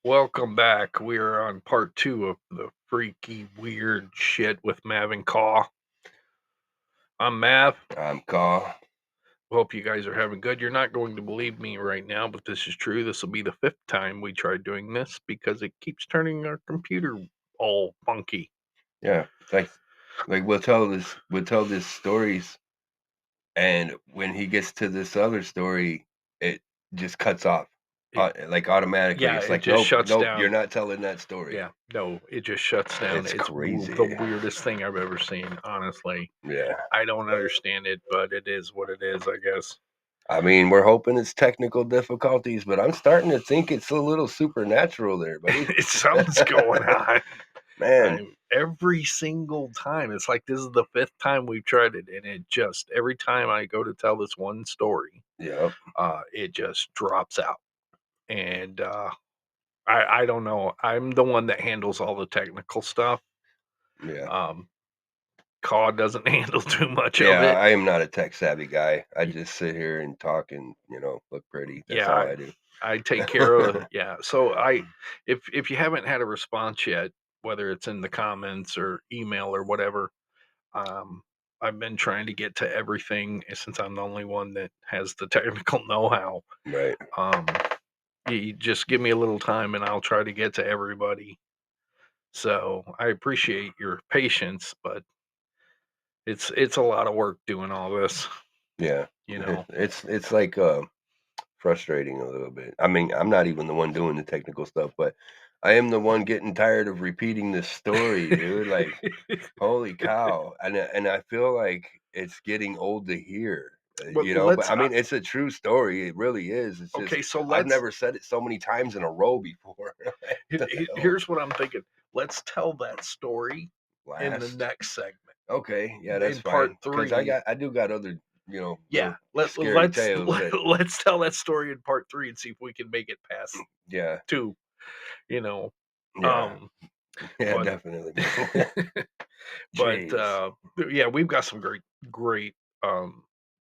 Welcome back. We are on part 2 of the freaky, weird shit with Mav and Caw. I'm Mav. I'm Carl. Hope you guys are having good. You're not going to believe me right now, but this is true. This will be the 5th time we tried doing this because it keeps turning our computer all funky. Yeah, like we'll tell this stories, and when he gets to this other story, it just cuts off, It, like automatically. yeah, It's it like, just nope, shuts nope, you're down. not telling that story. Yeah, no, it just shuts down. It's It's the crazy. weirdest thing I've ever seen, honestly. Yeah, I don't understand it, but it is what it is, I guess. I mean, we're hoping it's technical difficulties, but I'm starting to think it's a little supernatural there, buddy. Something's going on. Man, Every single time. It's like this is the 5th time we've tried it, and it just every time I go to tell this one story, yep, it just drops out. And I don't know. I'm the one that handles all the technical stuff. yeah. Um, Caw doesn't handle too much of Yeah, it. I am not a tech savvy guy. I just sit here and talk and, look pretty. That's Yeah, all I do. I take care of yeah. So if you haven't had a response yet, whether it's in the comments or email or whatever, Um, I've been trying to get to everything since I'm the only one that has the technical know-how. Right. Um, you just give me a little time and I'll try to get to everybody. So I appreciate your patience, but it's a lot of work doing all this, Yeah. you know. It's like frustrating a little bit. I mean, I'm not even the one doing the technical stuff, but I am the one getting tired of repeating this story, dude. Like, holy cow. And I feel like it's getting old to hear. But But let's I mean, it's a true story. It really is. It's just okay, so I've let's never said it so many times in a row before. What the hell? here's what I'm thinking. Let's tell that story in the Last. next segment. Okay, yeah, that's In part fine. Because I 3, got I do got other, yeah, little scary tales that let's tell that story in part 3 and see if we can make it past yeah, 2, you know. yeah. Um, Yeah, but definitely, man. but Jeez. yeah, we've got some great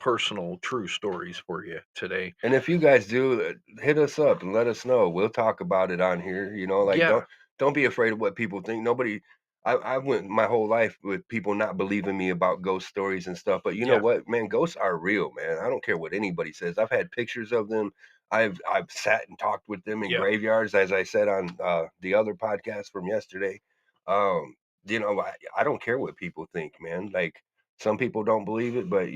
personal true stories for you today. And if you guys do, hit us up and let us know. We'll talk about it on here. Like Yeah, don't be afraid of what people think. Nobody. I went my whole life with people not believing me about ghost stories and stuff. But you know yeah, what, man? Ghosts are real, man. I don't care what anybody says. I've had pictures of them. I've sat and talked with them in yeah. graveyards, as I said on the other podcast from yesterday. Um, I don't care what people think, man. Like some people don't believe it, but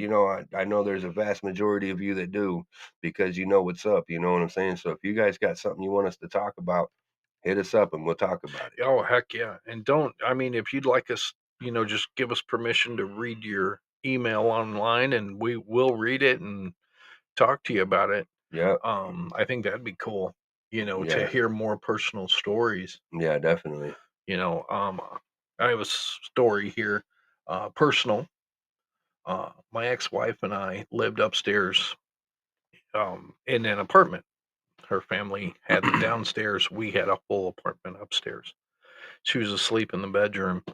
I know there's a vast majority of you that do because you know what's up. You know what I'm saying? So if you guys got something you want us to talk about, hit us up and we'll talk about it. Oh heck yeah! And don't I mean if you'd like us, just give us permission to read your email online, and we will read it and talk to you about it. Yep. I think that'd be cool. To Yeah. hear more personal stories. Yeah, definitely. You know, I have a story here, personal. My ex-wife and I lived upstairs, in an apartment. Her family had the downstairs. We had a full apartment upstairs. She was asleep in the bedroom,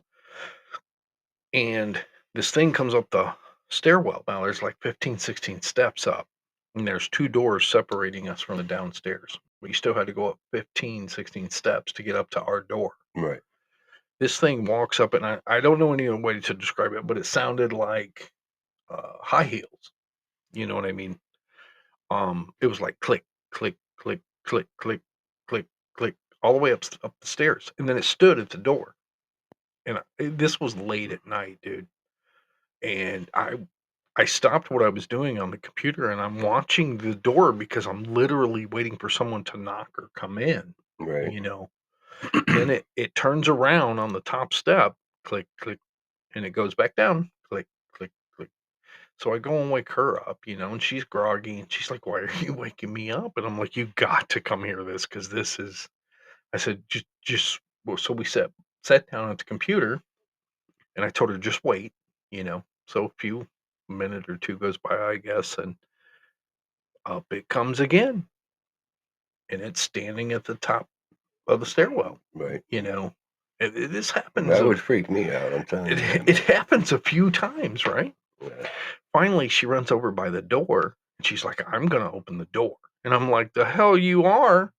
and this thing comes up the stairwell. Now there's like 15, 16 steps up, and there's two doors separating us from the downstairs. We still had to go up 15, 16 steps to get up to our door. Right. This thing walks up, and I don't know any other way to describe it, but it sounded like high heels. You know what I mean? It was like click, click, click, click, click, click, click, all the way up the stairs, and then it stood at the door. And this was late at night, dude. And I stopped what I was doing on the computer, and I'm watching the door because I'm literally waiting for someone to knock or come in. Right. You know. Then it turns around on the top step, click, click, and it goes back down, click, click, click. So I go and wake her up, and she's groggy, and she's like, "Why are you waking me up?" And I'm like, "You got to come hear this because this is." I said, "Just." Well, so we sat down at the computer, and I told her, "Just wait." So a few minute or two goes by, I guess, and up it comes again, and it's standing at the top of the stairwell. Right. You know, this happens That would of freak me out. I'm telling it. you that, It man. happens a few times, right? Yeah. Finally, she runs over by the door and she's like, "I'm gonna open the door." And I'm like, "The hell you are?"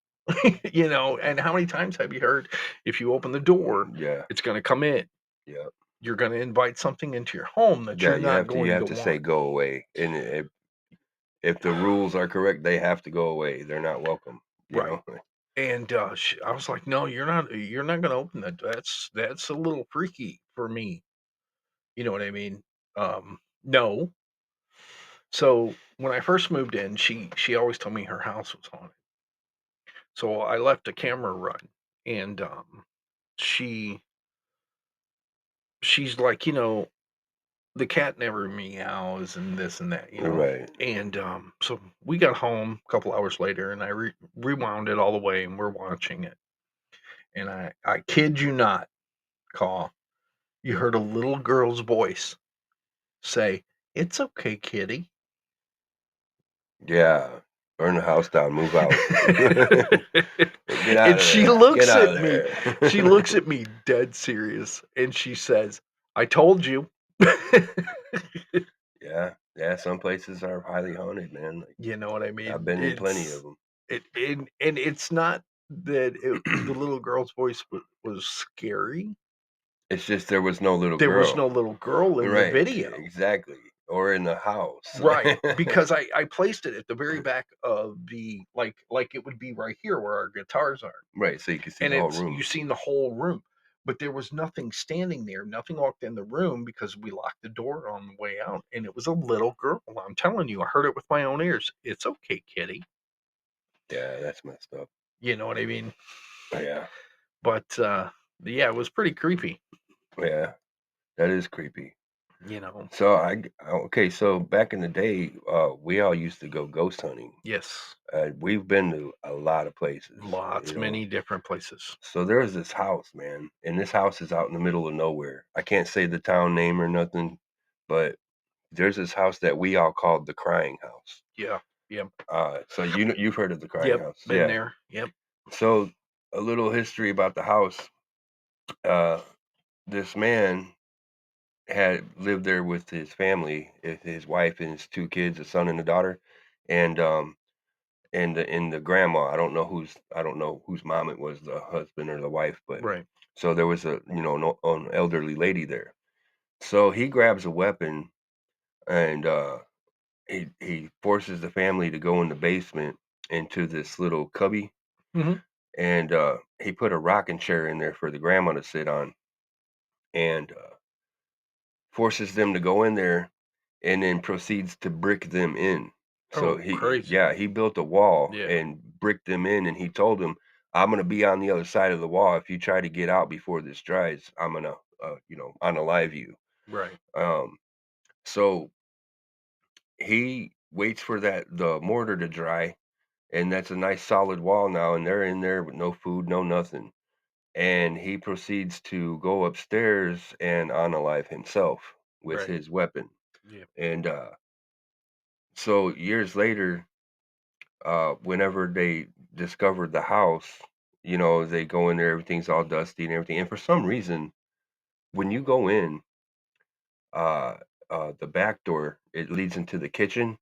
You know, and how many times have you heard if you open the door, Yeah, it's gonna come in. yeah, You're gonna invite something into your home that yeah. you're not You going have to to say want. go away, and if the rules are correct, they have to go away. They're not welcome. You Right. know. And, I was like, "No, you're not gonna open that. That's a little freaky for me." You know what I mean? No. So, when I first moved in, she always told me her house was haunted. So, I left a camera run, and, she she's like, "The cat never meows and this and that," you know? Right. And, so we got home a couple hours later, and I rewound it all the way, and we're watching it. And I kid you not, Caw, you heard a little girl's voice say, "It's okay, kitty." Yeah. Burn the house down. Move out. Get out And of she there. Get looks out at of me she there. looks at me dead serious, and she says, "I told you." Yeah. Yeah. Some places are highly haunted, man. Like, You know what I I've mean? been in plenty of them. And it's not that the little girl's voice was scary. It's just there was no little There was girl. no little girl in the Right. video. Exactly. Or in the house. Right, because I placed it at the very back of the like it would be right here where our guitars are, Right. So you can see and the whole it's you room. seen the whole room, but there was nothing standing there, nothing walked in the room because we locked the door on the way out, and it was a little girl. I'm telling you, I heard it with my own ears. "It's okay, kitty." Yeah. That's messed up. You know what I mean? Yeah. But, yeah, it was pretty creepy, Yeah. That is creepy. you know? So okay, so back in the day, we all used to go ghost hunting. Yes, We've been to a lot of places, lots, many different places. So there's this house, man, and this house is out in the middle of nowhere. I can't say the town name or nothing, but there's this house that we all called the Crying House. Yeah, yep, So you've heard of the Crying yep, House, been yeah. there, yep, So a little history about the house. Uh, this man had lived there with his family, his wife and his 2 kids, a son and a daughter, and, the grandma. I don't know whose mom it was, the husband or the wife, but right, so there was an elderly lady there. So he grabs a weapon and, he forces the family to go in the basement into this little cubby, mhm, and, he put a rocking chair in there for the grandma to sit on, and, forces them to go in there and then proceeds to brick them in. So oh, crazy, he built a wall yeah, and bricked them in, and he told them, "I'm gonna be on the other side of the wall. If you try to get out before this dries, I'm gonna, unalive you." right, Um, so he waits for the mortar to dry, and that's a nice solid wall now, and they're in there with no food, no nothing. And he proceeds to go upstairs and unalive himself with right, his weapon. yeah, And so years later, whenever they discovered the house, they go in there, everything's all dusty and everything. And for some reason, when you go in, uh, the back door, it leads into the kitchen.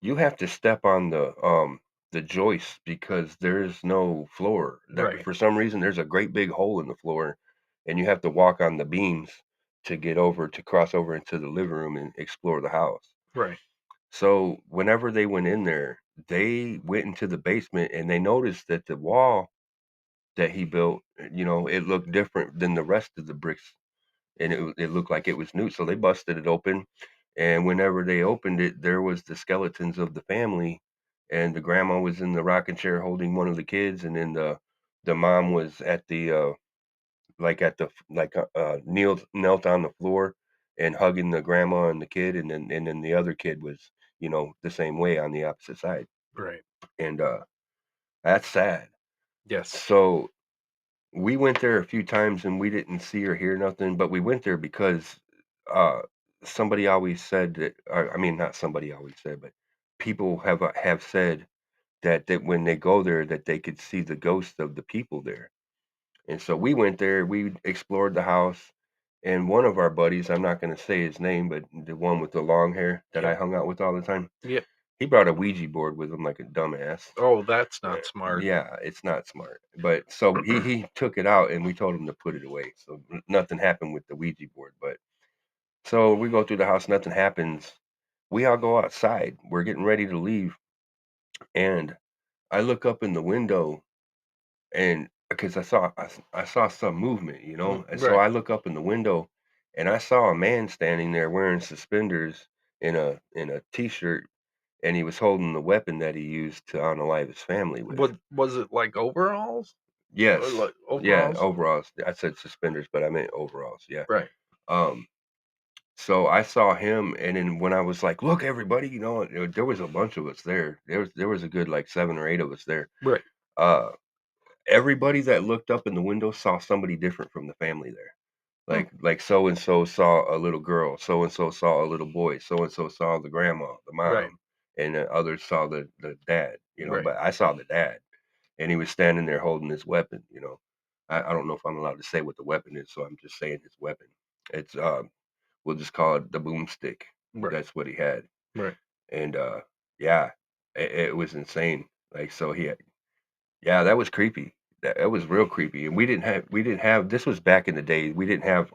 You have to step on the joist because there's no floor. That right, for some reason there's a great big hole in the floor, and you have to walk on the beams to cross over into the living room and explore the house. right, So whenever they went in there, they went into the basement and they noticed that the wall that he built, it looked different than the rest of the bricks, and it looked like it was new. So they busted it open, and whenever they opened it, there was the skeletons of the family, and the grandma was in the rocking chair holding one of the kids, and then the mom was at the knelt on the floor and hugging the grandma and the kid, and then the other kid was, the same way on the opposite side. right, And that's sad. yes, So we went there a few times and we didn't see or hear nothing, but we went there because uh somebody always said that, I mean, not somebody always said, but people have said that when they go there that they could see the ghosts of the people there. And so we went there, we explored the house, and one of our buddies, I'm not going to say his name, but the one with the long hair that I yep, hung out with all the time, yep, He brought a Ouija board with him like a dumbass. Oh, that's not smart. Yeah, it's not smart. But so he took it out and we told him to put it away. So nothing happened with the Ouija board. But so we go through the house, nothing happens. We all go outside. We're getting ready to leave, and I look up in the window, and because I saw some movement, and so Right. I look up in the window, and I saw a man standing there wearing suspenders in a t-shirt, and he was holding the weapon that he used to unalive his family with. What was it, like overalls? Yes. Like Yeah, overalls? overalls. I said suspenders, but I meant overalls. Yeah. Right. Um, so I saw him, and then when I was like, "Look, everybody," there was a bunch of us there. There was a good like 7 or 8 of us there. Right. Uh, Everybody that looked up in the window saw somebody different from the family there. Hmm. Like so and so saw a little girl, so and so saw a little boy, so and so saw the grandma, the Right. mom, and others saw the dad. Right. But I saw the dad, and he was standing there holding his weapon. I don't know if I'm allowed to say what the weapon is, so I'm just saying his weapon. It's we'll just call it the boomstick. Right. That's what he had, Right. and yeah, it was insane. Like so he had, yeah, that was creepy. That was real creepy, and we didn't have this was back in the day. We didn't have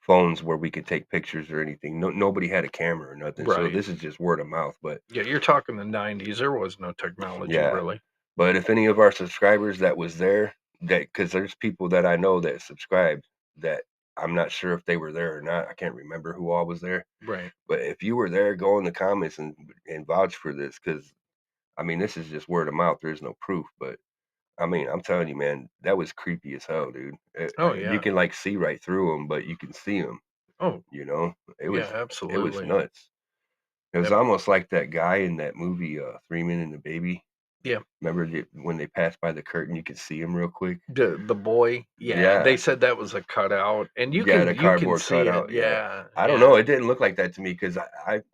phones where we could take pictures or anything. Nobody had a camera or nothing. So Right. this is just word of mouth. But Yeah, you're talking the 90s. There was no technology yeah, really. but if any of our subscribers that was there, that because there's people that I know that subscribed that I'm not sure if they were there or not. I can't remember who all was there. Right. But if you were there, go in the comments and vouch for this because I mean this is just word of mouth. There's no proof, but I mean I'm telling you, man, that was creepy as hell, dude. Oh You yeah. can like see right through them, but you can see them. Oh You know, it yeah, was it was absolutely. nuts. It was Yep. almost like that guy in that movie, 3 Men and a Baby. Yeah. Remember when they passed by the curtain, you could see him real quick? The boy, yeah, they Yeah. said that was a cutout, and you Yeah, the can you can cardboard see it. cutout, yeah. Yeah, I don't know, yeah. it didn't look like that to me because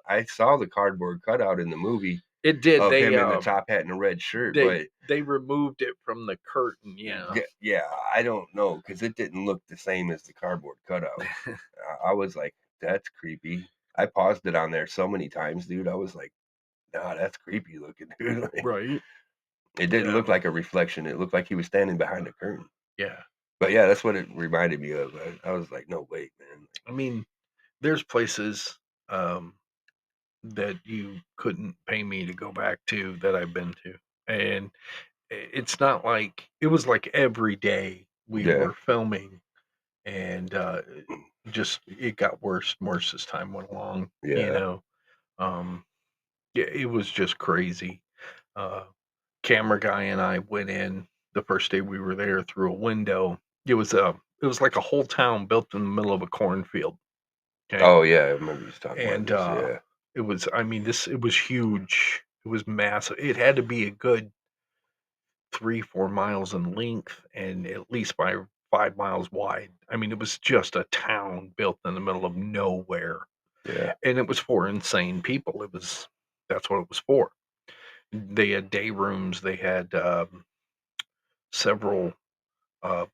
I saw the cardboard cutout in the movie It did. of him in the top hat and the red shirt, but They removed it from the curtain. Yeah. yeah, I don't know because it didn't look the same as the cardboard cutout. I was like, "That's creepy." I paused it on there so many times, dude. I was like, "Nah, that's creepy looking, dude." Like, Right. it didn't Yeah. look like a reflection. It looked like he was standing behind the curtain. Yeah. But yeah, that's what it reminded me of. I was like, "No, wait, man." I mean, there's places um, that you couldn't pay me to go back to that I've been to, and it's not like it was like every day we Yeah, were filming, and just it got worse and worse as time went along. yeah, Um, yeah, it was just crazy. Uh, Camera guy and I went in the first day we were there through a window. It was like a whole town built in the middle of a cornfield. Okay, oh, yeah, I remember you talking about and this, yeah, it was, I mean, this it was huge. It was massive. It had to be a good 3 4 miles in length and at least by 5 miles wide. I mean, it was just a town built in the middle of nowhere, yeah. and it was for insane people. It was That's what it was for. They had day rooms. They had several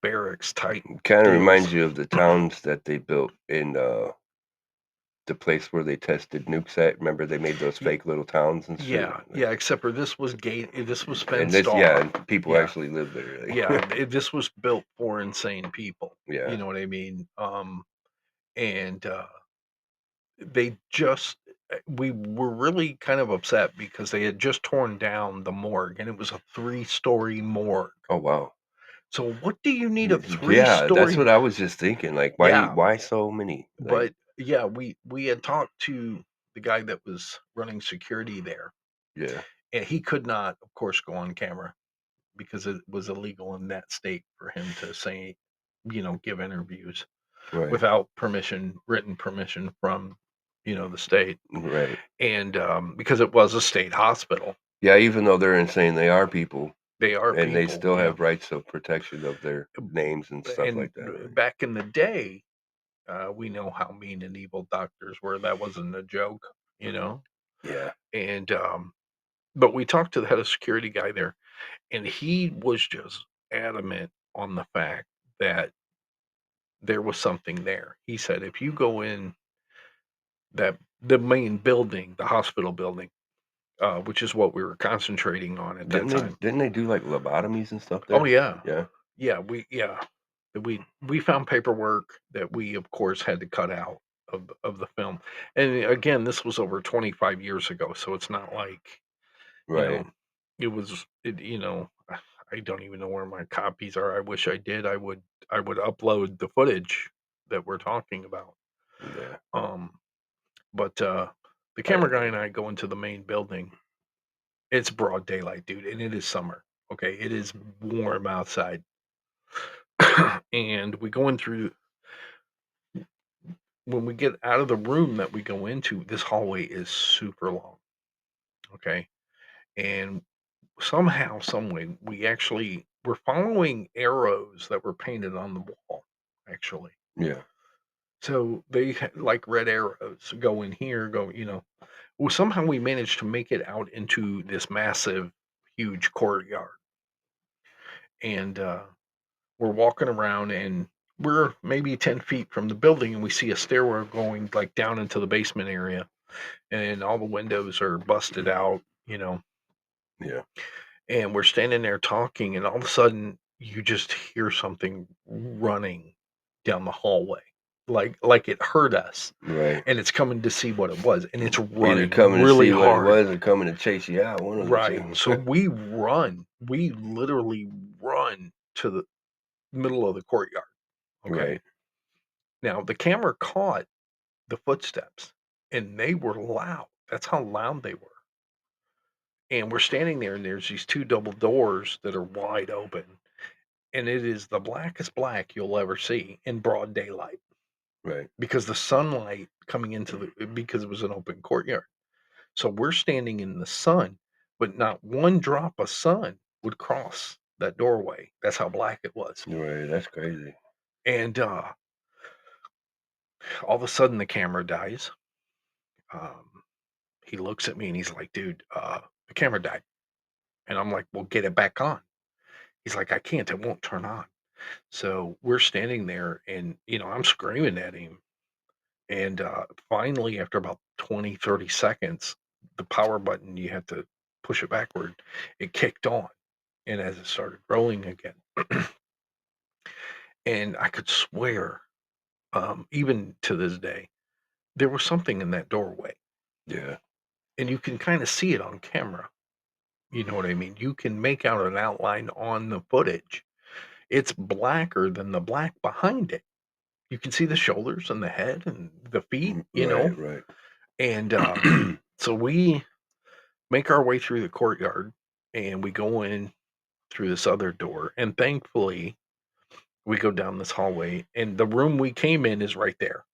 barracks type Kinda deals. reminds you of the towns that they built in, the place where they tested nukes at. Remember they made those Y- fake little towns and shit? Yeah, Like yeah. Except for this was gate. This was and fenced this yeah, off. and people Yeah, actually live there, yeah. like This was built for insane people. You yeah, know what I mean? And they just we were really kind of upset because they had just torn down the morgue, and it was a 3 story morgue. oh, wow. So what do you need a three Yeah, that's story? what I was just thinking, like, Yeah, why so many? Like but yeah, we had talked to the guy that was running security there, yeah, and he could not, of course, go on camera because it was illegal in that state for him to say, give interviews right, without permission, written permission from, the state, right. and because it was a state hospital. Yeah, even though they're insane, they are people, They are and they people, still yeah. have rights of protection of their names and stuff And like that, right? back in the day, we know how mean and evil doctors were. That wasn't a joke, you know. Yeah, And but we talked to the head of security guy there, and he was just adamant on the fact that there was something there. He said, if you go in the main building, the hospital building, which is what we were concentrating on at that time. Didn't they do, like, lobotomies and stuff Oh there? yeah, Yeah. yeah. We found paperwork that we of course had to cut out of the film. And again, this was over 25 years ago, so it's not like, you know, Right. I don't even know where my copies are. I wish I did. I would upload the footage that we're talking about. Yeah. Um, but the I camera guy and I go into the main building. It's broad daylight, dude, and it is summer. Okay, it is warm outside. And we go in through when we get out of the room that we go into, this hallway is super long. Okay. And somehow, some way, we're following arrows that were painted on the wall, actually. Yeah. So they like red arrows go in here, well, somehow we managed to make it out into this massive, huge courtyard. And we're walking around and we're maybe 10 feet from the building and we see a stairwell going like down into the basement area, and all the windows are busted out. Yeah. And we're standing there talking, and all of a sudden you just hear something running down the hallway, like it heard us, Right. and it's coming to see what it was, and it's Either running coming to really see what it hard. was or coming to chase you out, one of the Right. 2. So we literally run to the middle of the courtyard. Okay. Right. Now the camera caught the footsteps, and they were loud. That's how loud they were. And we're standing there, and there's these two double doors that are wide open, and it is the blackest black you'll ever see in broad daylight, Right. because the sunlight coming into because it was an open courtyard. So we're standing in the sun, but not one drop of sun would cross that doorway. That's how black it was. Right. That's crazy. And all of a sudden, the camera dies. Um, he looks at me and he's like, "Dude, the camera died." And I'm like, "Well, get it back on." He's like, "I can't. It won't turn on." So we're standing there, and I'm screaming at him. And finally, after about 20, 30 seconds, the power button, you had to push it backward, it kicked on. And as it started rolling again, and I could swear, even to this day, there was something in that doorway. Yeah. And you can kind of see it on camera. You know what I mean? You can make out an outline on the footage. It's blacker than the black behind it. You can see the shoulders and the head and the feet, Right. Right. and so we make our way through the courtyard, and we go in through this other door, and thankfully we go down this hallway, and the room we came in is right there.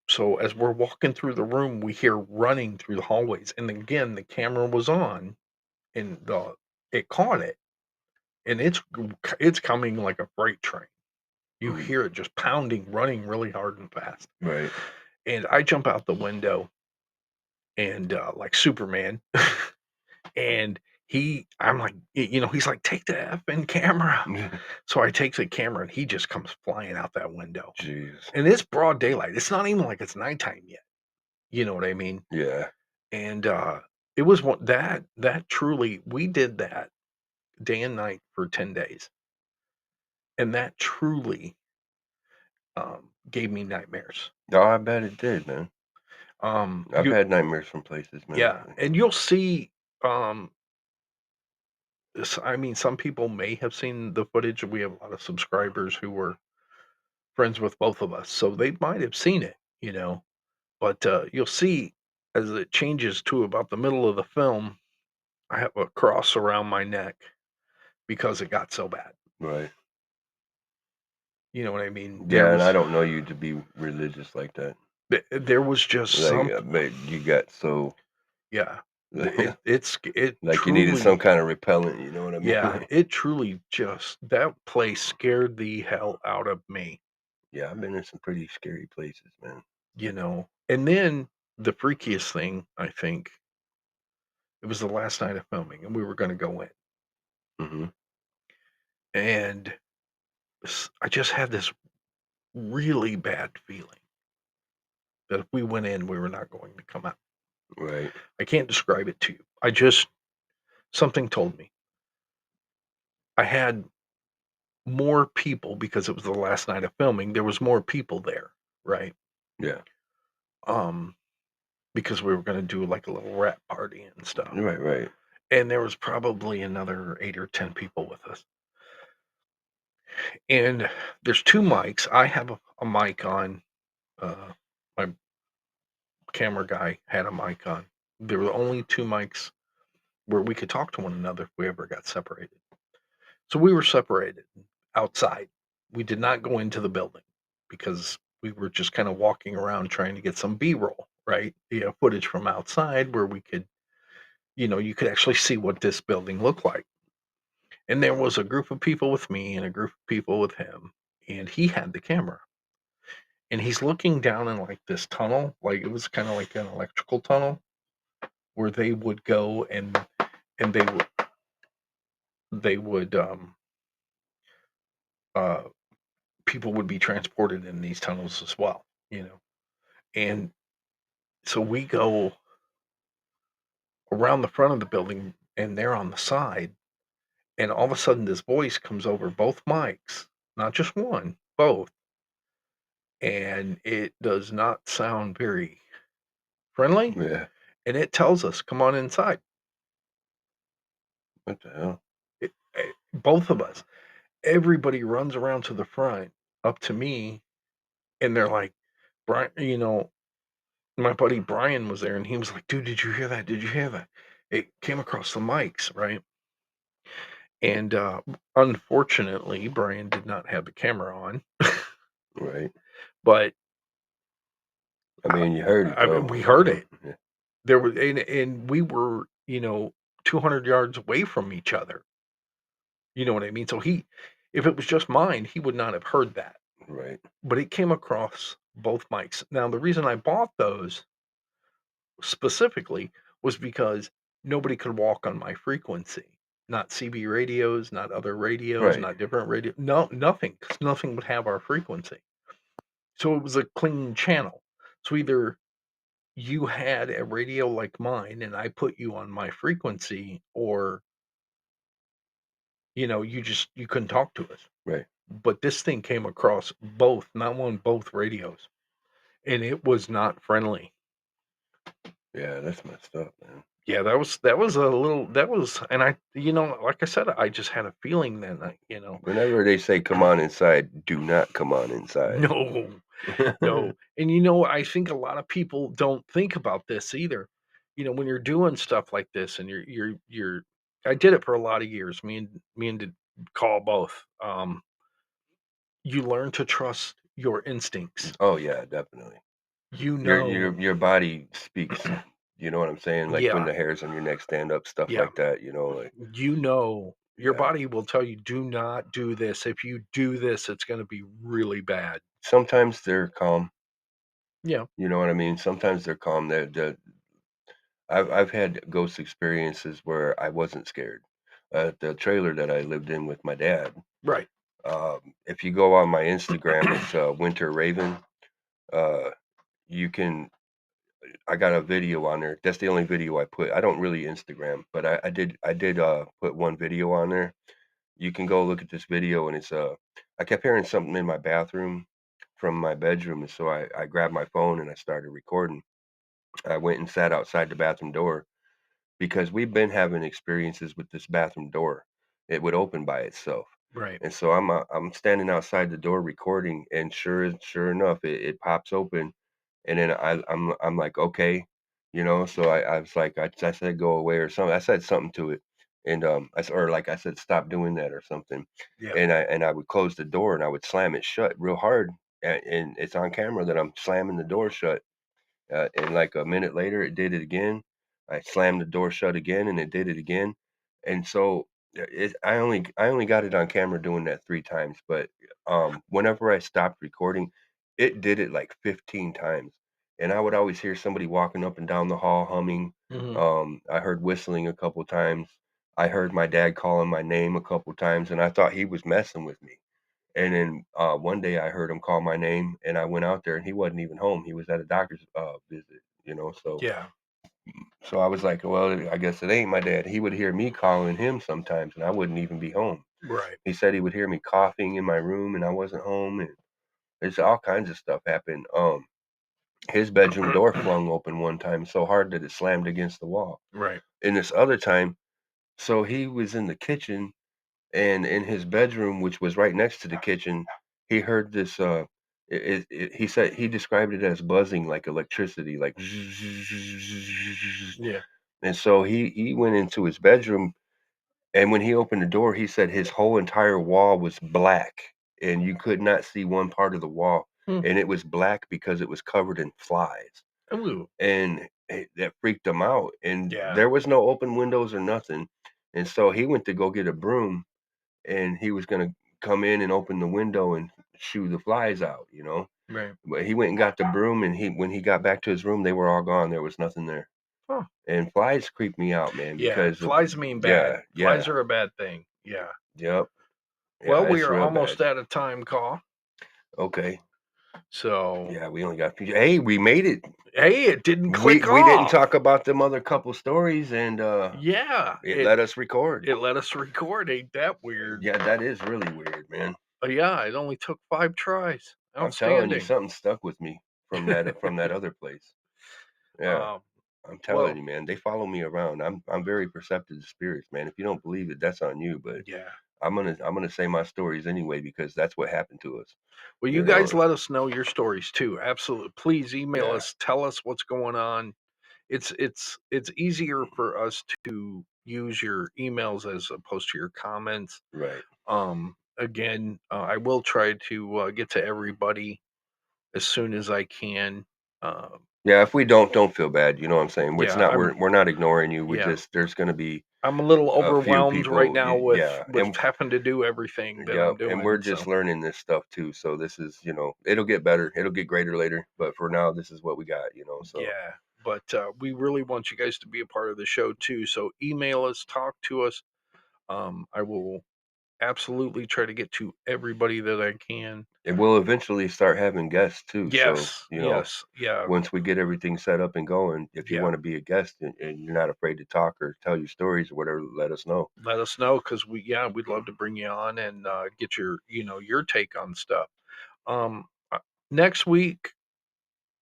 So as we're walking through the room, we hear running through the hallways, and again the camera was on, and it caught it, and it's coming like a freight train. You Mm. hear it just pounding, running really hard and fast. Right. And I jump out the window, and like Superman. And I'm like, he's like, "Take the effing camera." So I take the camera, and he just comes flying out that window. Jeez. And it's broad daylight. It's not even like it's nighttime yet. You know what I mean? Yeah. And it was that truly, we did that day and night for 10 days. And that truly gave me nightmares. No, I bet it did, man. I've You had nightmares from places, man. Yeah, and you'll see. um I mean, some people may have seen the footage. We have a lot of subscribers who were friends with both of us, so they might have seen it. But you'll see as it changes to about the middle of the film, I have a cross around my neck because it got so bad. Right. You know what I mean? There Yeah, and I was don't know you to be religious like that. there was just Like, some. but you got so Yeah, it like you needed some truly. kind of repellent, you know what I Yeah, mean? it truly just, that place scared the hell out of me. Yeah, I've been in some pretty scary places, man. And then the freakiest thing, I think, it was the last night of filming, and we were going to go in, Mhm. and I just had this really bad feeling that if we went in, we were not going to come out. Right. I can't describe it to you. Something told me. I had more people because it was the last night of filming. There was more people there, right? Yeah. Um, because we were going to do like a little rap party and stuff. Right. Right. And there was probably another 8 or 10 people with us. And there's 2 mics. I have a mic on. My camera guy had a mic on. There were only 2 mics where we could talk to one another if we ever got separated. So we were separated outside. We did not go into the building because we were just kind of walking around trying to get some B-roll, right? Footage from outside where we could, you could actually see what this building looked like. And there was a group of people with me and a group of people with him, and he had the camera. And he's looking down in like this tunnel, like it was kind of like an electrical tunnel where they would go and they would uh people would be transported in these tunnels as well, you know. And so we go around the front of the building and they're on the side, and all of a sudden this voice comes over both mics, not just one, both, and it does not sound very friendly, Yeah. and it tells us, "Come on inside." What the hell? Both of us. Everybody runs around to the front up to me, and they're like, "Brian," my buddy Brian was there, and he was like, "Dude, did you hear that? Did you hear that?" It came across the mics, right? And unfortunately, Brian did not have the camera on, Right. but I mean, you heard it though. we You heard know. it. Yeah. There was, and we were, 200 yards away from each other. You know what I mean? So if it was just mine, he would not have heard that. Right. But it came across both mics. Now, the reason I bought those specifically was because nobody could walk on my frequency. Not CB radios, not other radios, Right. not different radio. No, nothing, 'cause nothing would have our frequency. So it was a clean channel. So either you had a radio like mine and I put you on my frequency, or you couldn't talk to us. Right. But this thing came across both, not one, both radios, and it was not friendly. Yeah. That's messed up, man. Yeah, that was a little that was and I like I said, I just had a feeling then Whenever they say come on inside, do not come on inside. no, no. And I think a lot of people don't think about this either. When you're doing stuff like this and you're I did it for a lot of years. Me and did call both. You learn to trust your instincts. Oh yeah, definitely. You Your know, your your body speaks. You know what I'm saying? Like when yeah, the hairs on your neck stand up, stuff yeah. like that. Like Your yeah. body will tell you, do not do this. If you do this, it's going to be really bad. Sometimes they're calm. Yeah, You know what I mean? Sometimes they're calm. I've had ghost experiences where I wasn't scared. The trailer that I lived in with my dad. right. If you go on my Instagram, it's Winter Raven. Uh, you can. I got a video on there. That's the only video I put. I don't really Instagram, but I did put one video on there. You can go look at this video, and it's I kept hearing something in my bathroom from my bedroom, and so I grabbed my phone and I started recording. I went and sat outside the bathroom door because we've been having experiences with this bathroom door. It would open by itself. Right. And so I'm standing outside the door recording, and sure enough, it pops open, and then I'm like, okay, So I was like, I said go away or something. I said something to it, and or like I said stop doing that or something, Yeah. and I would close the door and I would slam it shut real hard, and it's on camera that I'm slamming the door shut, and like a minute later, it did it again. I slammed the door shut again, and it did it again. And so I only got it on camera doing that 3 times. But whenever I stopped recording, it did it like 15 times, and I would always hear somebody walking up and down the hall humming. Hmm. I heard whistling a couple times. I heard my dad calling my name a couple times, and I thought he was messing with me. And then, one day I heard him call my name, and I went out there, and he wasn't even home. He was at a doctor's, visit, so Yeah. So I was like, well, I guess it ain't my dad. He would hear me calling him sometimes, and I wouldn't even be home. Right. He said he would hear me coughing in my room, and I wasn't home, and there's all kinds of stuff happened. His bedroom door flung open one time so hard that it slammed against the wall. Right. And this other time, so he was in the kitchen, and in his bedroom, which was right next to the kitchen, he heard this. He said he described it as buzzing like electricity, like. Yeah. And so he went into his bedroom, and when he opened the door, he said his whole entire wall was black, and you could not see one part of the wall, Hmm. and it was black because it was covered in flies, Ooh. and that freaked him out. And Yeah. there was no open windows or nothing, and so he went to go get a broom, and he was gonna come in and open the window and shoo the flies out, you know. Right. But he went and got the broom, and when he got back to his room, they were all gone. There was nothing there. Huh. And flies creep me out, man, Yeah. because of Flies mean bad. yeah, Flies yeah, are a bad thing. Yeah. yep, yeah, Well, we it's are real bad. almost out of time, Call. Okay, So, yeah, we only got hey, we made it. hey, it didn't We click we didn't off. talk about them other couple stories, and Yeah. it let us record. It let us record. Ain't that weird? Yeah, that is really weird, man. Yeah. It only took 5 tries. I'm telling you, Outstanding. something stuck with me from that other place. Yeah, um. I'm telling Well. you, man, they follow me around. I'm very perceptive to spirits, man. If you don't believe it, that's on you. But Yeah. I'm gonna say my stories anyway because that's what happened to us. Well, you You guys know, let us know your stories too. Absolutely. Please email yeah, us. Tell us what's going on. It's easier for us to use your emails as opposed to your comments. right. Again, I will try to get to everybody as soon as I can. Um, Yeah, if we don't feel bad. You know what I'm saying? It's yeah, not we're not ignoring you. We yeah, just there's gonna be I'm a little a few overwhelmed right people. now Yeah, with having to do everything that I'm and we're doing. just So learning this stuff too. So this is it'll get better. It'll get greater later. But for now, this is what we got. So yeah, but we really want you guys to be a part of the show too. So email us, talk to us. I will absolutely try to get to everybody that I can. and we'll eventually start having guests too. So Yes, yes, yeah, once we get everything set up and going, if you yeah. want to be a guest and you're not afraid to talk or tell your stories or whatever, let us know. Let us know because we'd love to bring you on and get your your take on stuff. Um, uh, Next week,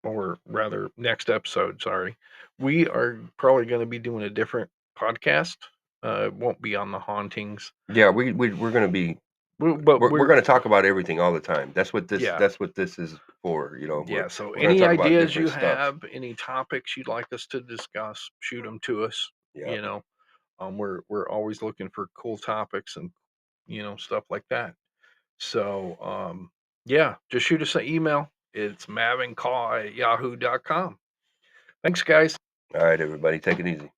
or rather next episode, sorry, we are probably going to be doing a different podcast. It won't be on the hauntings, Yeah, we're gonna be but we're we're gonna talk about everything all the time. yeah. That's what this is for. Yeah, so We're gonna any talk about ideas different you stuff. have, any topics you'd like us to discuss, shoot them to us. Yeah. You know, we're always looking for cool topics and stuff like that. So yeah, just shoot us an email. It's mavincall@yahoo.com. Thanks, guys. All right, everybody, take it easy.